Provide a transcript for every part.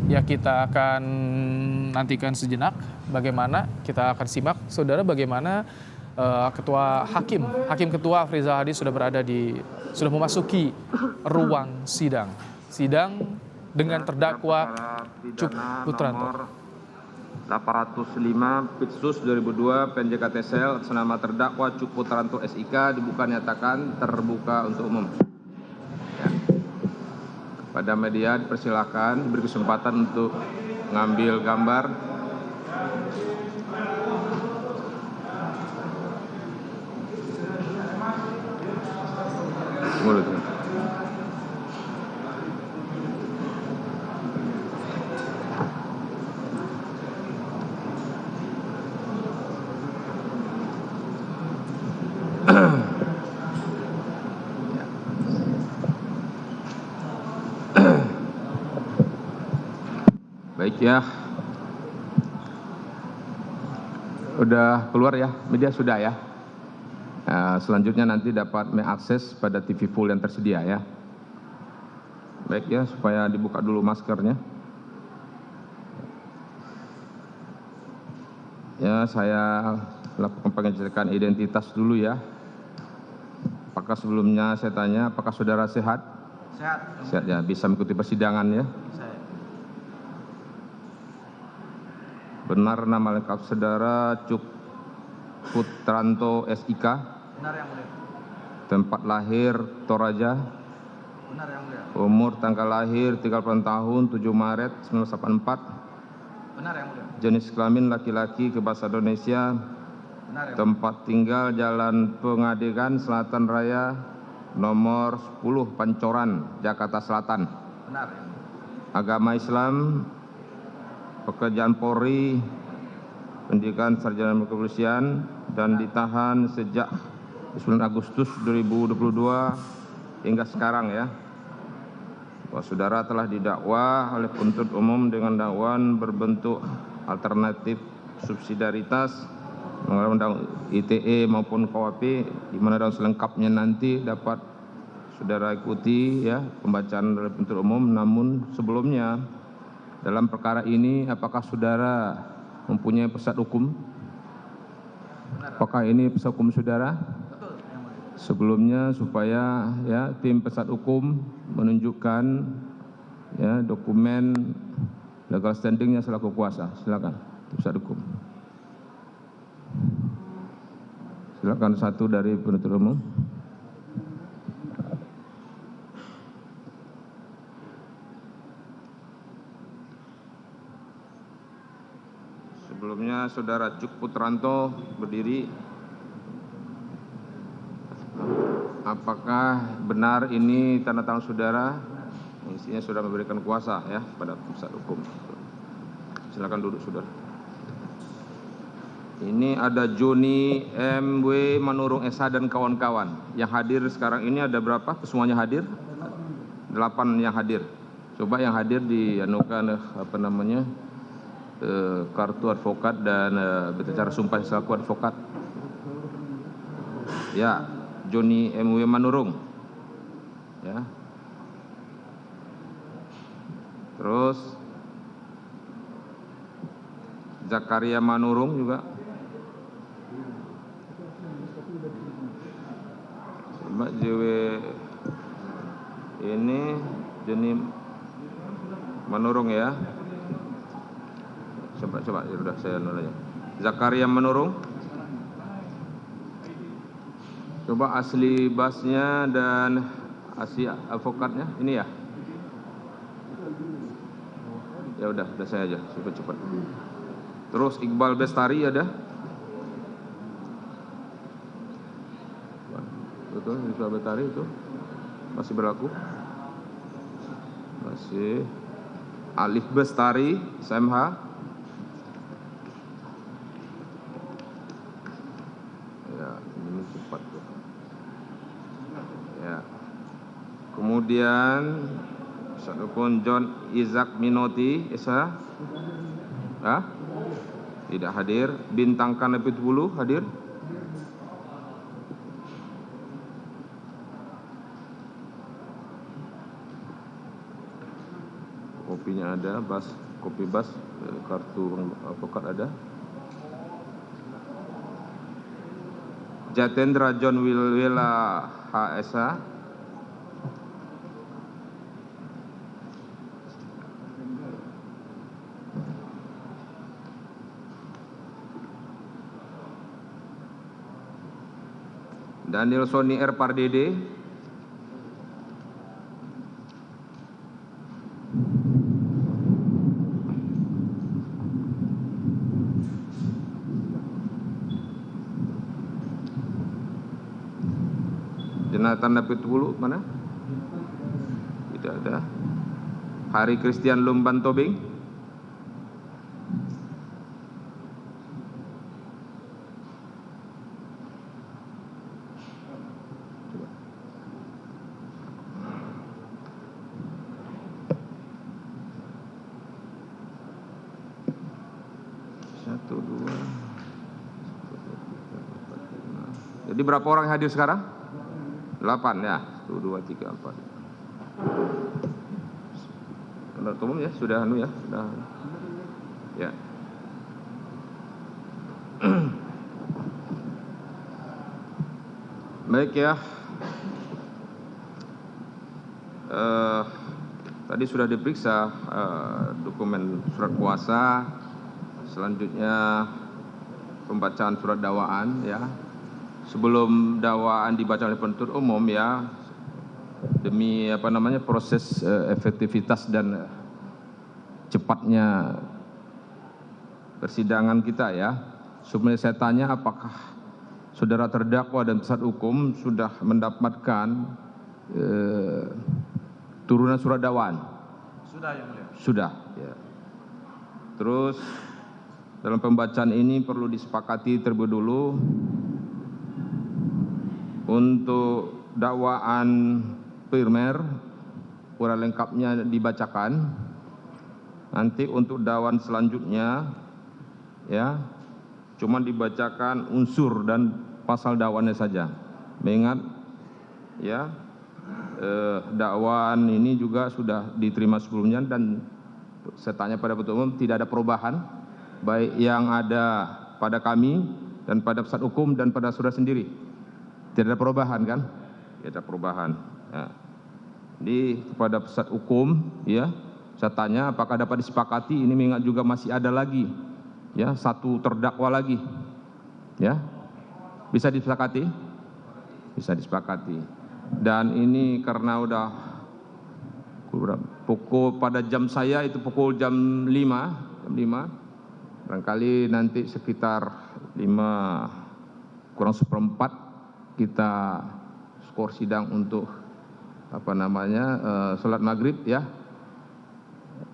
Ya, kita akan nantikan sejenak bagaimana, kita akan simak saudara bagaimana ketua hakim ketua Afrizal Hadi sudah memasuki ruang sidang. Sidang dengan terdakwa Cuk Putranto. 805 Pitsus 2002 PNJKT Sel atas nama terdakwa Cuk Putranto SIK dibuka nyatakan terbuka untuk umum. Ya. Pada media dipersilakan diberi kesempatan untuk mengambil gambar. Tunggu dulu. Baik ya, udah keluar ya, media sudah ya. Selanjutnya nanti dapat mengakses pada TV full yang tersedia ya. Baik ya, supaya dibuka dulu maskernya. Ya, saya lakukan pengecekan identitas dulu ya. Apakah sebelumnya saya tanya, apakah saudara sehat? Sehat. Sehat ya, bisa mengikuti persidangan ya. Benar nama lengkap saudara Cuk Putranto SIK. Benar yang mulia. Tempat lahir Toraja. Benar yang mulia. Umur tanggal lahir 38 tahun 7 Maret 1984. Benar yang mulia. Jenis kelamin laki-laki ke bahasa Indonesia. Benar yang mulia. Tempat tinggal Jalan Pengadegan Selatan Raya nomor 10 Pancoran Jakarta Selatan. Benar yang mulia. Agama Islam. Pekerjaan Polri, pendidikan sarjana kepolisian dan ditahan sejak 9 Agustus 2022 hingga sekarang ya. Bahwa saudara telah didakwa oleh penuntut umum dengan dakwaan berbentuk alternatif subsidiaritas mengenai undang ITE maupun KUHP, di mana dalam selengkapnya nanti dapat saudara ikuti ya pembacaan oleh penuntut umum. Namun sebelumnya dalam perkara ini apakah saudara mempunyai pesat hukum? Apakah ini pesat hukum saudara? Betul yang mulia. Sebelumnya supaya ya tim pesat hukum menunjukkan ya dokumen legal standingnya selaku kuasa. Silakan pesat hukum. Silakan satu dari penuntut umum. Sebelumnya saudara Cuk Putranto berdiri. Apakah benar ini tanda tangan saudara? Isinya sudah memberikan kuasa ya pada pusat hukum. Silakan duduk saudara. Ini ada Joni MW Manurung SH dan kawan-kawan. Yang hadir sekarang ini ada berapa? Semuanya hadir? 8 yang hadir. Coba yang hadir dianukan apa namanya? Kartu advokat dan berbicara sumpah selaku advokat. Ya, Joni MW Manurung. Ya. Terus Zakaria Manurung juga. Mbak JW ini Joni Manurung ya. Coba ya udah saya nolanya. Zakaria Manurung. Coba asli basnya dan asli advokatnya ini ya. Ya udah saya aja cepat. Terus Iqbal Bestari ada? Betul, Iqbal Bestari itu masih berlaku. Masih. Alif Bestari, SMH. Kemudian Sadukun John Isaac Minoti Esa tidak hadir. Bintangkan Lebih Bulu hadir? kopinya ada, kopi bas, kartu advokat ada. Jatendra John Wilwela HSH. Daniel Sony R. Pardede. Jonathan David Wulu mana? Tidak ada. Hari Christian Lumban Tobing. Satu, dua. Jadi berapa orang yang hadir sekarang? 8 ya. 1, 2, 3, 4. Penuntut umum ya, sudah ya, sudah. Ya. Baik ya. Tadi sudah diperiksa dokumen surat kuasa. Selanjutnya pembacaan surat dakwaan ya. Sebelum dakwaan dibaca oleh penuntut umum ya, demi proses efektivitas dan cepatnya persidangan kita ya. Sebenarnya saya tanya apakah saudara terdakwa dan penasihat hukum sudah mendapatkan turunan surat dakwaan? Sudah yang mulia. Sudah ya. Terus dalam pembacaan ini perlu disepakati terlebih dulu untuk dakwaan primer uraian lengkapnya dibacakan. Nanti untuk dakwaan selanjutnya ya cuma dibacakan unsur dan pasal dakwaannya saja. Mengingat ya dakwaan ini juga sudah diterima sebelumnya dan saya tanya pada penuntut umum tidak ada perubahan baik yang ada pada kami dan pada penasihat hukum dan pada saudara sendiri. Tidak ada perubahan kan? Tidak ada perubahan. Ya. Jadi kepada penasihat hukum ya saya tanya apakah dapat disepakati ini mengingat juga masih ada lagi ya satu terdakwa lagi ya, bisa disepakati? Bisa disepakati. Dan ini karena udah pukul pada jam saya itu pukul jam 5 barangkali nanti sekitar 5 kurang seperempat kita skor sidang untuk sholat maghrib ya.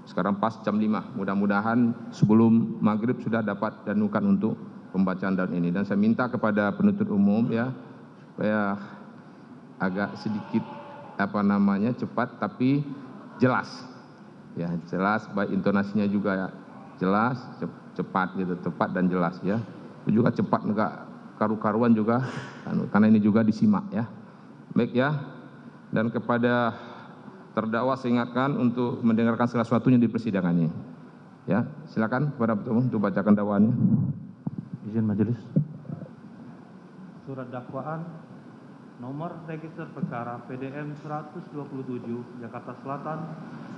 Sekarang pas jam 5, mudah-mudahan sebelum maghrib sudah dapat danukan untuk pembacaan daun ini. Dan saya minta kepada penuntut umum ya supaya agak sedikit cepat tapi jelas ya, jelas baik intonasinya juga ya, jelas cepat gitu, tepat dan jelas ya. Juga cepat enggak karu-karuan juga karena ini juga disimak ya. Baik ya. Dan kepada terdakwa saya ingatkan untuk mendengarkan segala sesuatunya di persidangan ini. Ya, silakan kepada penuntut umum untuk bacakan dakwaannya. Izin majelis. Surat dakwaan nomor register perkara PDM 127 Jakarta Selatan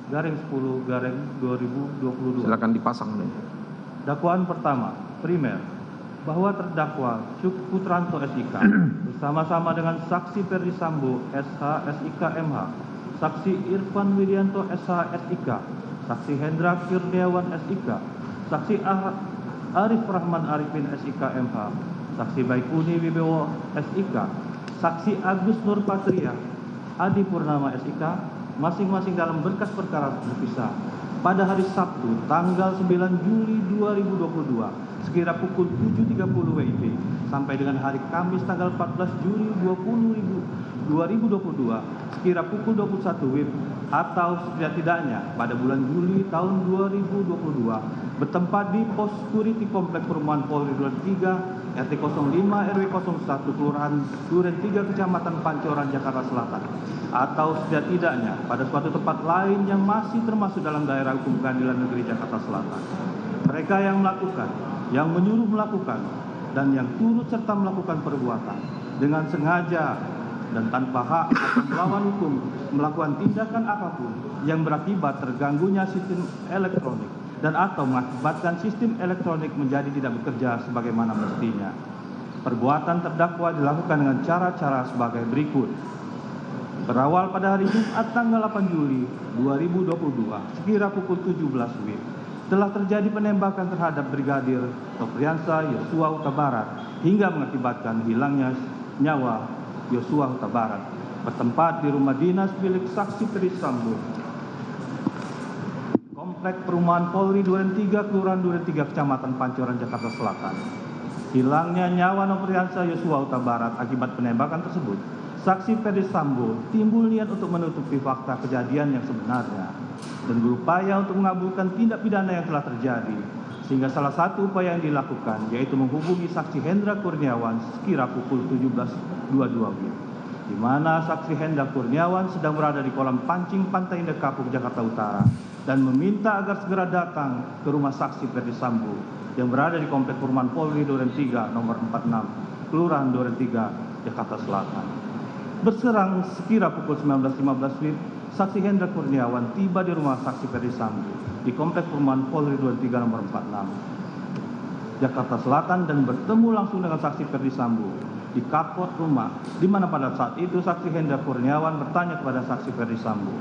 garing 10 garing 2022. Silakan dipasang nih. Dakwaan pertama, primer, bahwa terdakwa Cuk Putranto SIK bersama-sama dengan saksi Ferdi Sambo SH SIK MH, saksi Irfan Widianto SH SIK, saksi Hendra Kurniawan SIK, saksi Arif Rahman Arifin SIK MH, saksi Baikuni Wibowo SIK, saksi Agus Nur Patria Adi Purnama SIK, masing-masing dalam berkas perkara terpisah pada hari Sabtu tanggal 9 Juli 2022 sekira pukul 7.30 WIB sampai dengan hari Kamis tanggal 14 Juli 2022 2022 sekira pukul 21 WIB atau setidak-tidaknya pada bulan Juli tahun 2022 bertempat di pos security Komplek Perumahan Polri Duren 3 RT 05 RW 01 Kelurahan Duren 3 Kecamatan Pancoran Jakarta Selatan atau setidak-tidaknya pada suatu tempat lain yang masih termasuk dalam daerah hukum Pengadilan Negeri Jakarta Selatan. Mereka yang melakukan, yang menyuruh melakukan, dan yang turut serta melakukan perbuatan dengan sengaja dan tanpa hak atau melawan hukum melakukan tindakan apapun yang berakibat terganggunya sistem elektronik dan atau mengakibatkan sistem elektronik menjadi tidak bekerja sebagaimana mestinya. Perbuatan terdakwa dilakukan dengan cara-cara sebagai berikut. Berawal pada hari Jumat tanggal 8 Juli 2022 sekira pukul 17 WIB telah terjadi penembakan terhadap Brigadir Nofriansah Yosua Huta Barat hingga mengakibatkan hilangnya nyawa Yosua Huta Barat bertempat di rumah dinas milik saksi Ferdisambo Komplek Perumahan Polri Duren 3 Kelurahan Duren 3 Kecamatan Pancoran Jakarta Selatan. Hilangnya nyawa Nofriansah Yosua Huta Barat akibat penembakan tersebut, saksi Ferdisambo timbul niat untuk menutupi fakta kejadian yang sebenarnya dan berupaya untuk mengabulkan tindak pidana yang telah terjadi, sehingga salah satu upaya yang dilakukan yaitu menghubungi saksi Hendra Kurniawan sekira pukul 17.22 WIB, di mana saksi Hendra Kurniawan sedang berada di kolam pancing Pantai Indah Kapuk, Jakarta Utara, dan meminta agar segera datang ke rumah saksi Ferdisambo yang berada di Komplek Perumahan Polri Duren 3 nomor 46, Kelurahan Duren 3, Jakarta Selatan. Berserang sekira pukul 19.15 WIB, saksi Hendra Kurniawan tiba di rumah saksi Ferdisambo di Komplek Perumahan Polri Duren 3 nomor 46, Jakarta Selatan dan bertemu langsung dengan saksi Ferdisambo di kapot rumah, di mana pada saat itu saksi Hendra Kurniawan bertanya kepada saksi Ferdisambo,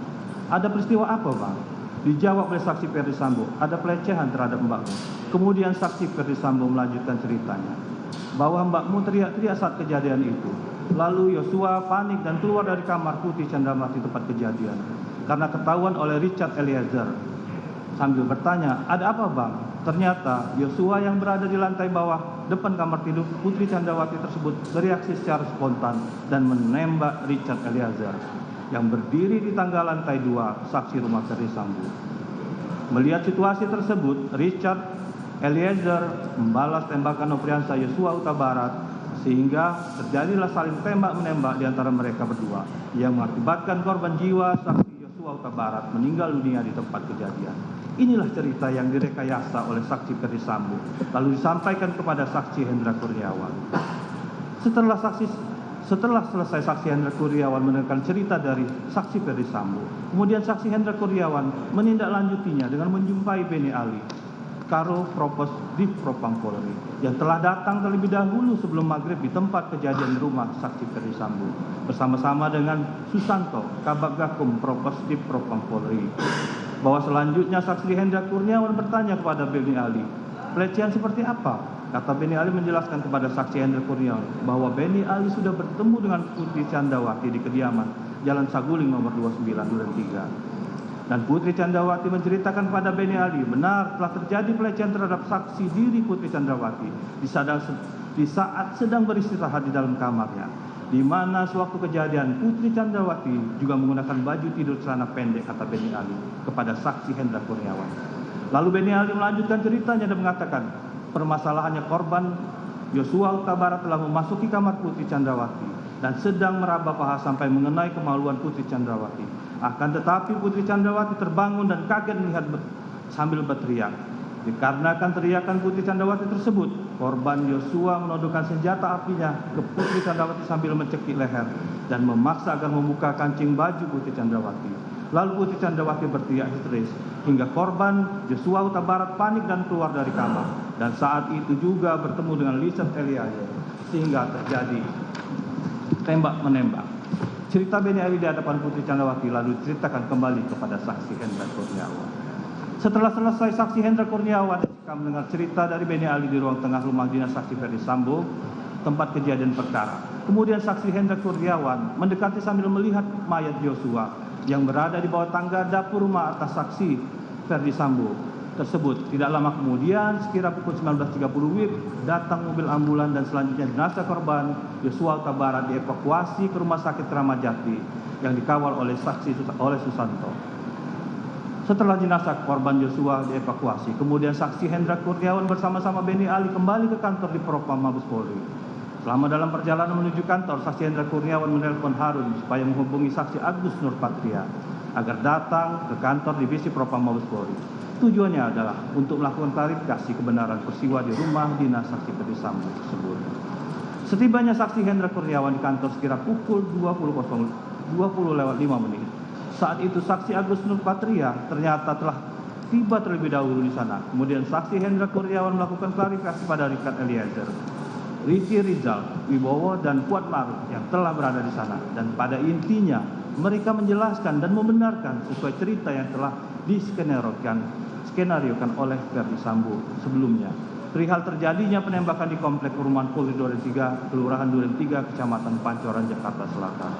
"Ada peristiwa apa, Bang?" Dijawab oleh saksi Ferdisambo, "Ada pelecehan terhadap mbakmu." Kemudian saksi Ferdisambo melanjutkan ceritanya bahwa mbakmu teriak-teriak saat kejadian itu. Lalu Yosua panik dan keluar dari kamar Putri Chandrawati tempat kejadian karena ketahuan oleh Richard Eliezer. Sambil bertanya, "Ada apa, Bang?" Ternyata Yosua yang berada di lantai bawah depan kamar tidur Putri Chandrawati tersebut bereaksi secara spontan dan menembak Richard Eliezer yang berdiri di tangga lantai 2 saksi rumah Ferdisambo. Melihat situasi tersebut, Richard Eliezer membalas tembakan Nofriansah Yosua Huta Barat sehingga terjadilah saling tembak-menembak di antara mereka berdua yang mengakibatkan korban jiwa saksi Yosua Huta Barat meninggal dunia di tempat kejadian. Inilah cerita yang direkayasa oleh saksi Ferdisambo lalu disampaikan kepada saksi Hendra Kurniawan. Setelah selesai saksi Hendra Kurniawan mendengarkan cerita dari saksi Ferdisambo, kemudian saksi Hendra Kurniawan menindaklanjutinya dengan menjumpai Beni Ali, Karo Propos Div Propam Polri yang telah datang terlebih dahulu sebelum maghrib di tempat kejadian rumah saksi Ferdisambo bersama-sama dengan Susanto Kabag Gakum Propos Div Propam Polri. Bahwa selanjutnya saksi Hendra Kurniawan bertanya kepada Beni Ali, "Pelecehan seperti apa?" Kata Beni Ali menjelaskan kepada saksi Hendra Kurniawan bahwa Beni Ali sudah bertemu dengan Putri Chandrawati di kediaman Jalan Saguling nomor 29 Duren 3. Dan Putri Chandrawati menceritakan kepada Beni Ali benar telah terjadi pelecehan terhadap saksi diri Putri Chandrawati di saat sedang beristirahat di dalam kamarnya, di mana sewaktu kejadian Putri Chandrawati juga menggunakan baju tidur celana pendek, kata Beni Ali kepada saksi Hendra Kurniawan. Lalu Beni Ali melanjutkan ceritanya dan mengatakan permasalahannya korban Yosua Huta Barat telah memasuki kamar Putri Chandrawati dan sedang meraba paha sampai mengenai kemaluan Putri Chandrawati. Akan tetapi Putri Chandrawati terbangun dan kaget melihat sambil berteriak. Dikarenakan teriakan Putri Chandrawati tersebut, korban Yosua menodongkan senjata apinya ke Putri Chandrawati sambil mencekik leher dan memaksa agar membuka kancing baju Putri Chandrawati. Lalu Putri Chandrawati berteriak histeris hingga korban Yosua Huta Barat panik dan keluar dari kamar. Dan saat itu juga bertemu dengan Richard Eliezer sehingga terjadi tembak-menembak. Cerita Beni Ali di hadapan Putri Chandrawati lalu diceritakan kembali kepada saksi Hendra Kurniawan. Setelah selesai saksi Hendra Kurniawan mendengar cerita dari Beni Ali di ruang tengah rumah dinas saksi Ferdisambo, tempat kejadian perkara. Kemudian saksi Hendra Kurniawan mendekati sambil melihat mayat Yosua yang berada di bawah tangga dapur rumah atas saksi Ferdisambo tersebut. Tidak lama kemudian, sekira pukul 19.30 WIB, datang mobil ambulan dan selanjutnya jenazah korban Yosua Huta Barat dievakuasi ke Rumah Sakit Kramat Jati yang dikawal oleh oleh Susanto. Setelah jenazah korban Yosua dievakuasi, kemudian saksi Hendra Kurniawan bersama-sama Beni Ali kembali ke kantor di Propam Mabes Polri. Selama dalam perjalanan menuju kantor, saksi Hendra Kurniawan menelpon Harun supaya menghubungi saksi Agus Nurpatria agar datang ke kantor divisi Propam Mabes Polri. Tujuannya adalah untuk melakukan klarifikasi kebenaran peristiwa di rumah dinas saksi Ferdisambo tersebut. Setibanya saksi Hendra Kurniawan di kantor sekira pukul 20.05. Saat itu saksi Agus Nurpatria ternyata telah tiba terlebih dahulu di sana. Kemudian saksi Hendra Kurniawan melakukan klarifikasi pada Richard Eliezer, Ricky Rizal, Wibowo, dan Kuat Maruf yang telah berada di sana. Dan pada intinya mereka menjelaskan dan membenarkan sesuai cerita yang telah diskenariokan oleh Ferdisambo sebelumnya. Perihal terjadinya penembakan di komplek perumahan Polri Duren 3, Kelurahan Duren 3, Kecamatan Pancoran, Jakarta Selatan.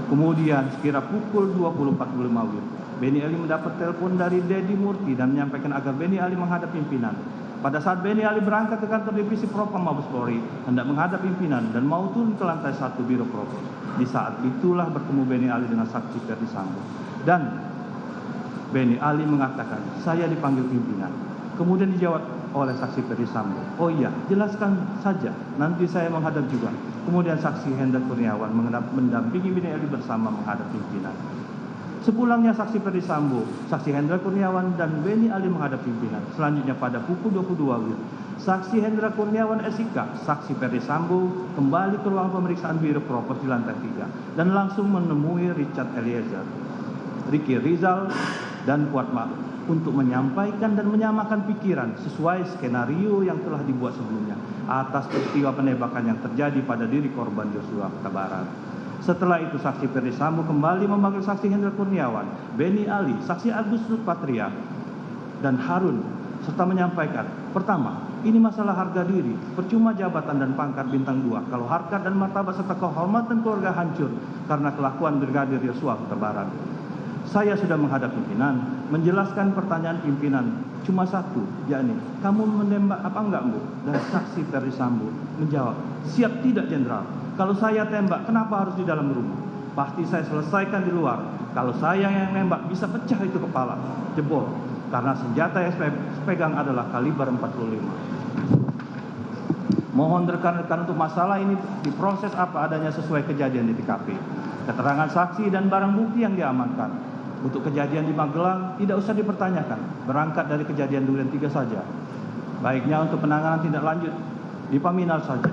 Kemudian sekira pukul 20.45 WIB, Beni Ali mendapat telepon dari Dedi Murti dan menyampaikan agar Beni Ali menghadap pimpinan. Pada saat Beni Ali berangkat ke kantor divisi Propam Mabes Polri, hendak menghadap pimpinan dan mau turun ke lantai 1 Biro Propos. Di saat itulah bertemu Beni Ali dengan saksi Ferdisambo. Dan Beni Ali mengatakan, "Saya dipanggil pimpinan." Kemudian dijawab oleh saksi Ferdisambo, "Oh iya, jelaskan saja, nanti saya menghadap juga." Kemudian saksi Hendra Kurniawan mendampingi Beni Ali bersama menghadap pimpinan. Sepulangnya saksi Ferdisambo, saksi Hendra Kurniawan dan Beni Ali menghadap pimpinan. Selanjutnya pada pukul 22 WIB, saksi Hendra Kurniawan SIK, saksi Ferdisambo kembali ke ruang pemeriksaan Biro Propos di lantai 3 dan langsung menemui Richard Eliezer, Ricky Rizal, dan Kuat Maruf untuk menyampaikan dan menyamakan pikiran sesuai skenario yang telah dibuat sebelumnya atas peristiwa penembakan yang terjadi pada diri korban Yosua Huta Barat. Setelah itu saksi Ferdisambo kembali memanggil saksi Hendra Kurniawan, Beni Ali, saksi Agus Nurpatria, dan Harun serta menyampaikan, pertama, ini masalah harga diri, percuma jabatan dan pangkat bintang 2 kalau harkat dan martabat serta kehormatan keluarga hancur karena kelakuan Brigadir Yosua Huta Barat. Saya sudah menghadap pimpinan, menjelaskan pertanyaan pimpinan cuma satu, yakni, kamu menembak apa enggak, Bu? Dan saksi Ferdisambo menjawab, siap tidak, Jenderal. Kalau saya tembak, kenapa harus di dalam rumah? Pasti saya selesaikan di luar. Kalau saya yang nembak, bisa pecah itu kepala, jebol. Karena senjata yang saya pegang adalah kaliber 45. Mohon rekan-rekan untuk masalah ini diproses apa adanya sesuai kejadian di TKP. Keterangan saksi dan barang bukti yang diamankan. Untuk kejadian di Magelang tidak usah dipertanyakan, berangkat dari kejadian Duren 3 saja. Baiknya untuk penanganan tindak lanjut di Paminal saja.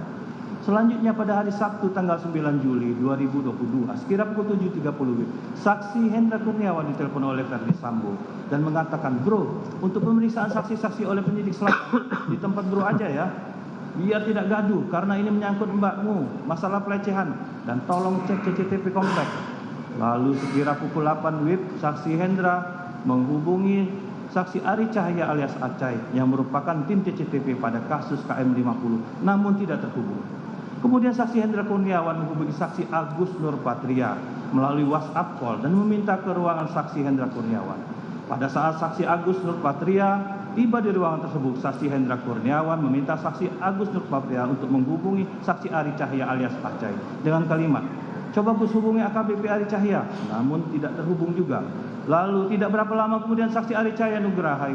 Selanjutnya pada hari Sabtu tanggal 9 Juli 2022 sekira pukul 7.30 WIB, saksi Hendra Kurniawan ditelepon oleh Ferdisambo dan mengatakan, "Bro, untuk pemeriksaan saksi-saksi oleh penyidik selatan di tempat bro aja ya, biar tidak gaduh karena ini menyangkut mbakmu masalah pelecehan, dan tolong cek CCTV komplek." Lalu sekira pukul 8 WIB, saksi Hendra menghubungi saksi Ari Cahya alias Acai yang merupakan tim CCTV pada kasus KM50 namun tidak terhubung. Kemudian saksi Hendra Kurniawan menghubungi saksi Agus Nurpatria melalui WhatsApp call dan meminta ke ruangan saksi Hendra Kurniawan. Pada saat saksi Agus Nurpatria tiba di ruangan tersebut, saksi Hendra Kurniawan meminta saksi Agus Nurpatria untuk menghubungi saksi Ari Cahya alias Acai dengan kalimat, "Coba Gus hubungi AKBP Ari Cahya," namun tidak terhubung juga. Lalu tidak berapa lama kemudian saksi Ari Cahya Nugraha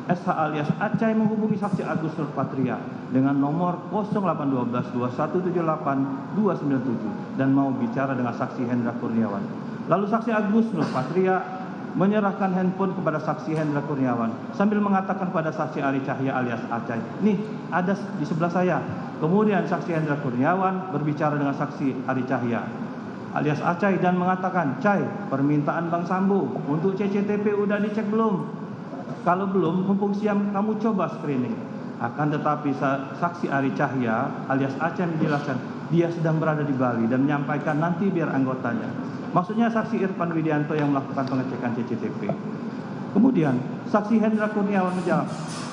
SH alias Acai menghubungi saksi Agus Nurpatria dengan nomor 0812-2178-297 dan mau bicara dengan saksi Hendra Kurniawan. Lalu saksi Agus Nurpatria menyerahkan handphone kepada saksi Hendra Kurniawan sambil mengatakan pada saksi Ari Cahya alias Acai, "Nih, ada di sebelah saya." Kemudian saksi Hendra Kurniawan berbicara dengan saksi Ari Cahya alias Acai dan mengatakan, "Cai, permintaan Bang Sambo untuk CCTV udah dicek belum? Kalau belum, mumpung siang kamu coba screening." Akan tetapi saksi Ari Cahya alias Acai menjelaskan dia sedang berada di Bali dan menyampaikan nanti biar anggotanya. Maksudnya saksi Irfan Widianto yang melakukan pengecekan CCTV. Kemudian saksi Hendra Kurniawan menjawab,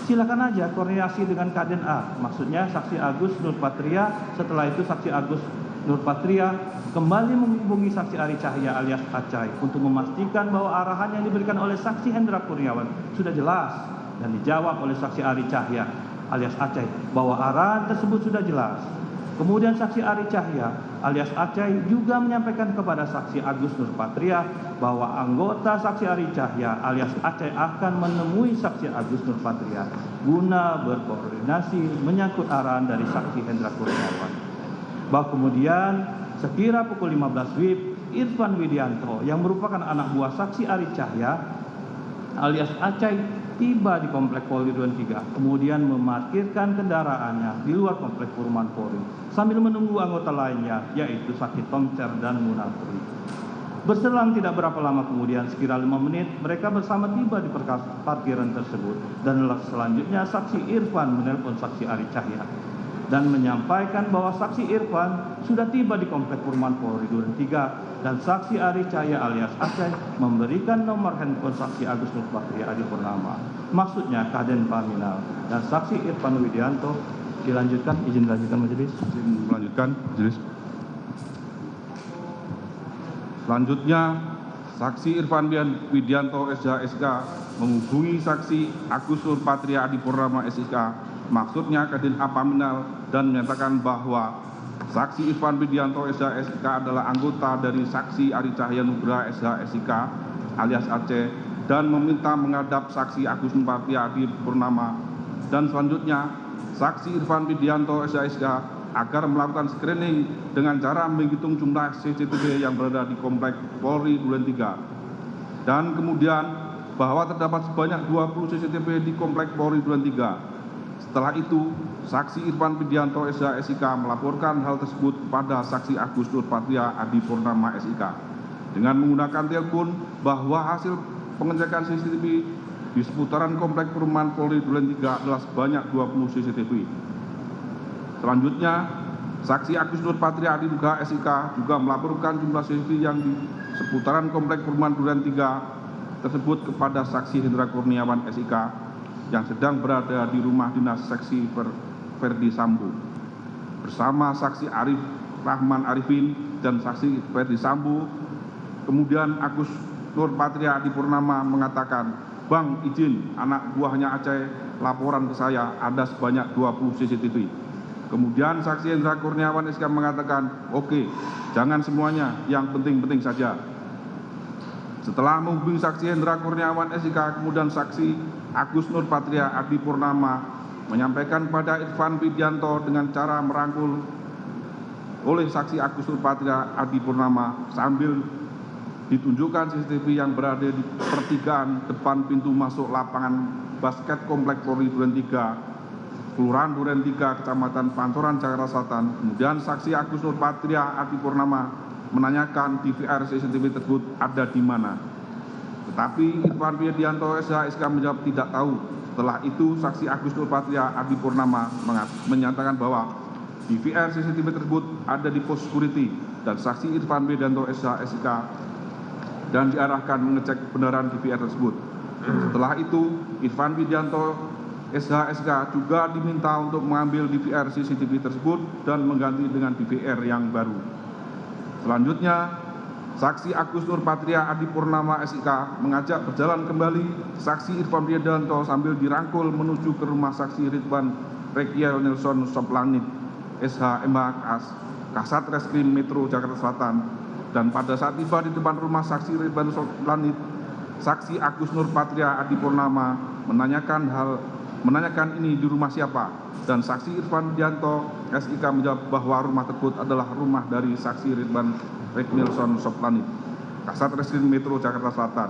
"Silakan aja koordinasi dengan Kaden A." Maksudnya saksi Agus Nurpatria. Setelah itu saksi Agus Nurpatria kembali menghubungi saksi Ari Cahya alias Acai untuk memastikan bahwa arahan yang diberikan oleh saksi Hendra Kurniawan sudah jelas dan dijawab oleh saksi Ari Cahya alias Aceh bahwa arahan tersebut sudah jelas. Kemudian saksi Ari Cahya alias Aceh juga menyampaikan kepada saksi Agus Nurpatria bahwa anggota saksi Ari Cahya alias Aceh akan menemui saksi Agus Nurpatria guna berkoordinasi menyangkut arahan dari saksi Hendra Kurniawan. Bahwa kemudian sekira pukul 15 WIB, Irfan Widianto yang merupakan anak buah saksi Ari Cahya alias Aceh tiba di Komplek Polri Duren 3, kemudian memarkirkan kendaraannya di luar Komplek Perumahan Polri sambil menunggu anggota lainnya yaitu saksi Tomcer dan Munafri. Berselang tidak berapa lama kemudian, sekira 5 menit, mereka bersama tiba di parkiran tersebut dan selanjutnya saksi Irfan menelpon saksi Ari Cahya dan menyampaikan bahwa saksi Irfan sudah tiba di Komplek Perumahan Polri Duren 3 dan saksi Ari Cahya alias Aceh memberikan nomor handphone saksi Agus Nurpatria Adi Purnama, maksudnya Kaden Paminal, dan saksi Irfan Widianto. Dilanjutkan, izin dilanjutkan majelis. Izin melanjutkan, majelis. Selanjutnya, saksi Irfan Widianto SH menghubungi saksi Agus Nurpatria Adi Purnama SIK, maksudnya Kadin Paminal, dan menyatakan bahwa saksi Irfan Widianto SH adalah anggota dari saksi Ari Cahya Nugraha SH alias Aceh dan meminta menghadap saksi Agus Nurpatria Adi Purnama. Dan selanjutnya, saksi Irfan Widianto SH agar melakukan screening dengan cara menghitung jumlah CCTV yang berada di Komplek Polri Duren 3. Dan kemudian bahwa terdapat sebanyak 20 CCTV di Komplek Polri Duren 3. Setelah itu, saksi Irfan Widianto SH melaporkan hal tersebut kepada saksi Agus Nurpatria Adi Purnama SIK dengan menggunakan telepon bahwa hasil pengecekan CCTV di seputaran Komplek Perumahan Polri Duren 3 adalah sebanyak 20 CCTV. Selanjutnya, saksi Agus Nurpatria Adi Nugraha SIK juga melaporkan jumlah CCTV yang di seputaran Komplek Perumahan Duren 3 tersebut kepada saksi Hendra Kurniawan SIK yang sedang berada di rumah dinas seksi Verdi Sambo bersama saksi Arif Rahman Arifin dan saksi Verdi Sambo. Kemudian Agus Nurpatria Adi Purnama mengatakan, "Bang, izin anak buahnya Aceh laporan ke saya ada sebanyak 20 CCTV." Kemudian saksi Hendra Kurniawan SK mengatakan, "Oke, jangan semuanya, yang penting-penting saja." Setelah menghubungi saksi Hendra Kurniawan SIK, kemudian saksi Agus Nurpatria Adi Purnama menyampaikan pada Irfan Widianto dengan cara merangkul oleh saksi Agus Nurpatria Adi Purnama sambil ditunjukkan CCTV yang berada di pertigaan depan pintu masuk lapangan basket Komplek Polri Duren 3, Kelurahan Duren 3, Kecamatan Pancoran, Jakarta Selatan. Kemudian saksi Agus Nurpatria Adi Purnama menanyakan DVR CCTV tersebut ada di mana. Tetapi Irfan Widianto SH menjawab tidak tahu. Setelah itu saksi Agus Nurpatria Adi Purnama menyatakan bahwa DVR CCTV tersebut ada di pos security dan saksi Irfan Widianto SH dan diarahkan mengecek kebenaran DVR tersebut. Setelah itu Irfan Widianto SH juga diminta untuk mengambil DVR CCTV tersebut dan mengganti dengan DVR yang baru. Selanjutnya, saksi Agus Nurpatria Adi Purnama SIK mengajak berjalan kembali saksi Irfan Widianto sambil dirangkul menuju ke rumah saksi Ridwan Rekiel Nelson Soplanit SH.MH Kasat Reskrim Metro Jakarta Selatan. Dan pada saat tiba di depan rumah saksi Ridwan Soplanit, saksi Agus Nurpatria Adi Purnama menanyakan ini di rumah siapa, dan saksi Irfan Widianto SIK menjawab bahwa rumah tersebut adalah rumah dari saksi Ridwan Regnelson Soplanit, Kasat Reskrim Metro Jakarta Selatan.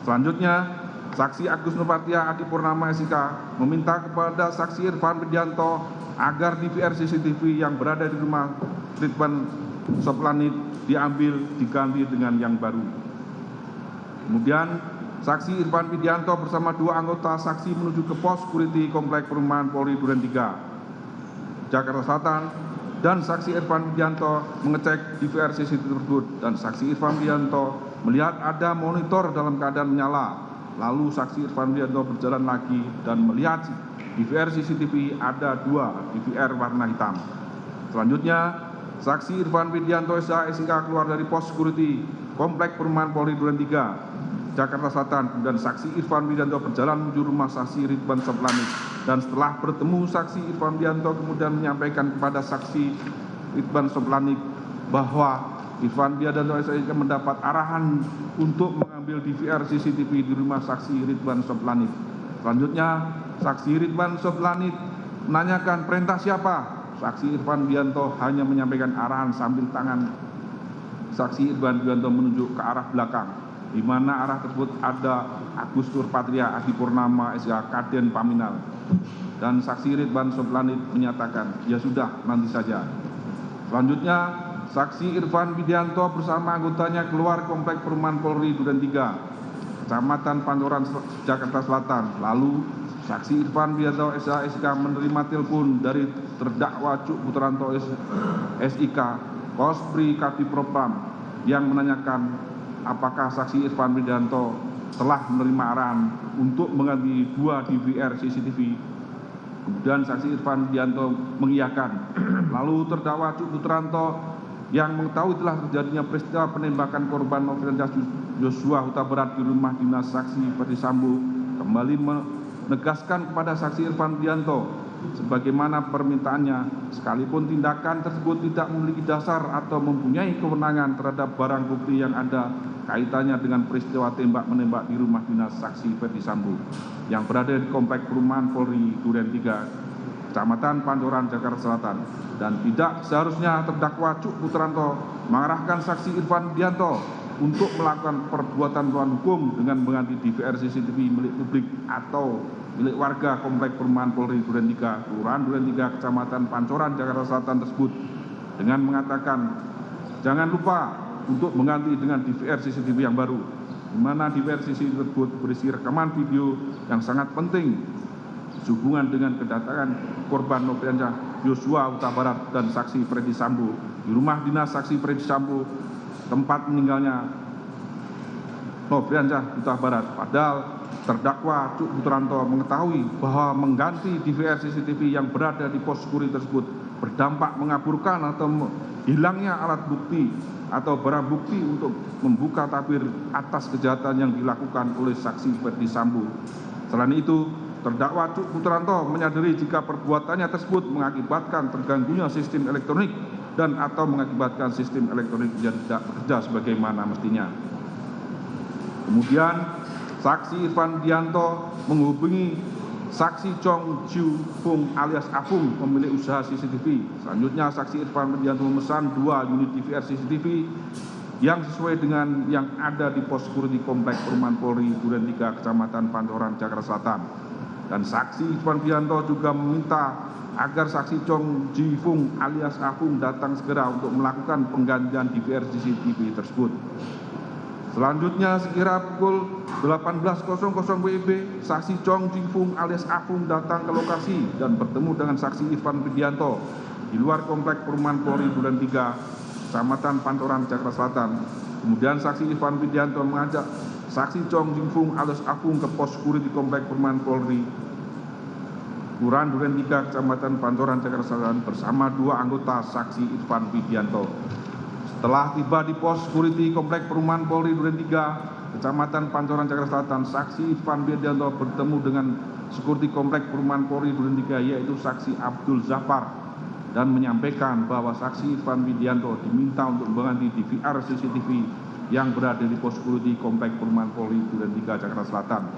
Selanjutnya, saksi Agus Nurpatria Adi Purnama SIK meminta kepada saksi Irfan Widianto agar DVR CCTV yang berada di rumah Ridwan Soplanit diambil diganti dengan yang baru. Kemudian, saksi Irfan Widianto bersama 2 anggota saksi menuju ke pos security Komplek Perumahan Polri Duren 3, Jakarta Selatan, dan saksi Irfan Widianto mengecek DVR CCTV tersebut, dan saksi Irfan Widianto melihat ada monitor dalam keadaan menyala. Lalu saksi Irfan Widianto berjalan lagi dan melihat DVR CCTV ada 2 DVR warna hitam. Selanjutnya, saksi Irfan Widianto SIK keluar dari pos security Komplek Perumahan Polri Duren 3 Jakarta Selatan, dan saksi Irfan Widianto berjalan menuju rumah saksi Ridwan Soplanit, dan setelah bertemu saksi Irfan Widianto kemudian menyampaikan kepada saksi Ridwan Soplanit bahwa Irfan Widianto SIK mendapat arahan untuk mengambil DVR CCTV di rumah saksi Ridwan Soplanit. Selanjutnya, saksi Ridwan Soplanit menanyakan perintah siapa. Saksi Irfan Widianto hanya menyampaikan arahan sambil tangan saksi Irfan Widianto menunjuk ke arah belakang, di mana arah tersebut ada Agus Nurpatria Adipurnama SK Kaden Paminal. Dan saksi Ridwan Soplanit menyatakan, ya sudah, nanti saja. Selanjutnya, saksi Irfan Widianto bersama anggotanya keluar komplek perumahan Polri Duren 3, Kecamatan Pancoran, Jakarta Selatan. Lalu, saksi Irfan Widianto SK menerima telepon dari terdakwa Cuk Putranto SIK, Kospri Kadipropam, yang menanyakan apakah saksi Irfan Widianto telah menerima arahan untuk mengganti 2 DVR CCTV. Kemudian saksi Irfan Widianto mengiyakan. Lalu terdakwa Cuk Putranto yang mengetahui telah terjadinya peristiwa penembakan korban Nofriansah Yosua Huta Barat di rumah dinas saksi Ferdi Sambo kembali menegaskan kepada saksi Irfan Widianto sebagaimana permintaannya, sekalipun tindakan tersebut tidak memiliki dasar atau mempunyai kewenangan terhadap barang bukti yang ada kaitannya dengan peristiwa tembak-menembak di rumah dinas saksi Ferdi Sambo yang berada di komplek perumahan Polri Duren 3, Kecamatan Pancoran, Jakarta Selatan, dan tidak seharusnya terdakwa Cuk Putranto mengarahkan saksi Irfan Widianto untuk melakukan perbuatan melawan hukum dengan mengganti DVR CCTV milik publik atau milik warga komplek perumahan Polri Duren 3, Kelurahan Duren 3, Kecamatan Pancoran, Jakarta Selatan tersebut dengan mengatakan jangan lupa untuk mengganti dengan DVR CCTV yang baru, di mana DVR CCTV tersebut berisi rekaman video yang sangat penting sehubungan dengan kedatangan korban Nofriansah Yosua Huta Barat dan saksi Ferdi Sambo di rumah dinas saksi Ferdi Sambo tempat meninggalnya Nofriansah Huta Barat. Padahal terdakwa Cuk Putranto mengetahui bahwa mengganti DVR CCTV yang berada di pos security tersebut berdampak mengaburkan atau hilangnya alat bukti atau barang bukti untuk membuka tabir atas kejahatan yang dilakukan oleh saksi Ferdi Sambo. Selain itu, terdakwa Cuk Putranto menyadari jika perbuatannya tersebut mengakibatkan terganggunya sistem elektronik dan atau mengakibatkan sistem elektronik yang tidak bekerja sebagaimana mestinya. Kemudian, saksi Irfan Widianto menghubungi saksi Chong Ju Fung alias Afung, pemilik usaha CCTV. Selanjutnya, saksi Irfan Widianto memesan 2 unit DVR CCTV yang sesuai dengan yang ada di pos security komplek perumahan Polri Duren 3, Kecamatan Pancoran, Jakarta Selatan. Dan saksi Irfan Widianto juga meminta agar saksi Chong Ji Fung alias Afung datang segera untuk melakukan penggantian DVR CCTV tersebut. Selanjutnya sekira pukul 18.00 WIB, saksi Chong Ji Fung alias Afung datang ke lokasi dan bertemu dengan saksi Irfan Widianto di luar komplek perumahan Polri Duren 3, Kecamatan Pancoran, Jakarta Selatan. Kemudian saksi Irfan Widianto mengajak saksi Chong Ji Fung alias Afung ke pos security komplek perumahan Polri Kelurahan Duren 3, Kecamatan Pancoran, Jakarta Selatan bersama 2 anggota saksi Irfan Widianto. Setelah tiba di pos security komplek perumahan Polri Duren 3, Kecamatan Pancoran, Jakarta Selatan, saksi Irfan Widianto bertemu dengan security komplek perumahan Polri Duren 3 yaitu saksi Abdul Zafar dan menyampaikan bahwa saksi Irfan Widianto diminta untuk mengganti DVR CCTV yang berada di pos security komplek perumahan Polri Duren 3, Jakarta Selatan.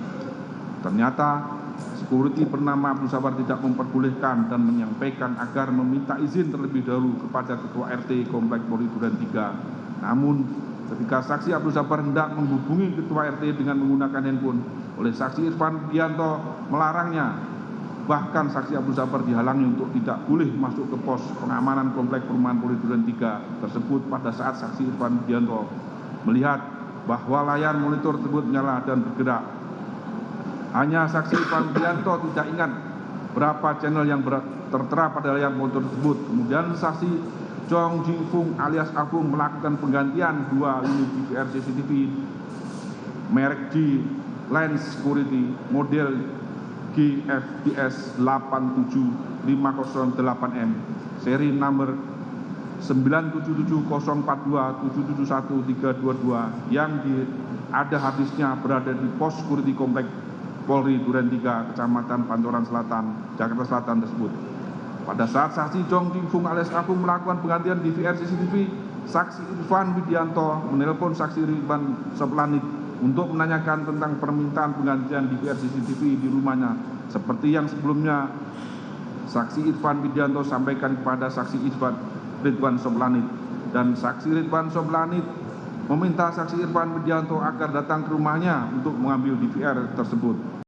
Ternyata security bernama Abdul Zafar tidak memperbolehkan dan menyampaikan agar meminta izin terlebih dahulu kepada Ketua RT Komplek Polri Duren 3. Namun ketika saksi Abdul Zafar hendak menghubungi Ketua RT dengan menggunakan handphone, oleh saksi Irfan Widianto melarangnya. Bahkan saksi Abdul Zafar dihalangi untuk tidak boleh masuk ke pos pengamanan Komplek Perumahan Polri Duren 3 tersebut pada saat saksi Irfan Widianto melihat bahwa layar monitor tersebut menyala dan bergerak. Hanya saksi Irfan Widianto tidak ingat berapa channel yang tertera pada layar monitor tersebut. Kemudian saksi Chong Ji Fung alias Afung melakukan penggantian 2 unit DVR CCTV merek G Lens Security model GFDS 87508M seri number 977042771 yang ada hadisnya berada di pos security komplek Polri Duren 3, Kecamatan Pancoran Selatan, Jakarta Selatan tersebut. Pada saat saksi Jong Tingfung alias Agung melakukan penggantian DVR CCTV, saksi Irfan Widianto menelpon saksi Ridwan Soplanit untuk menanyakan tentang permintaan penggantian DVR CCTV di rumahnya, seperti yang sebelumnya saksi Irfan Widianto sampaikan kepada saksi Ridwan Soplanit, dan saksi Ridwan Soplanit meminta saksi Irfan Widianto agar datang ke rumahnya untuk mengambil DVR tersebut.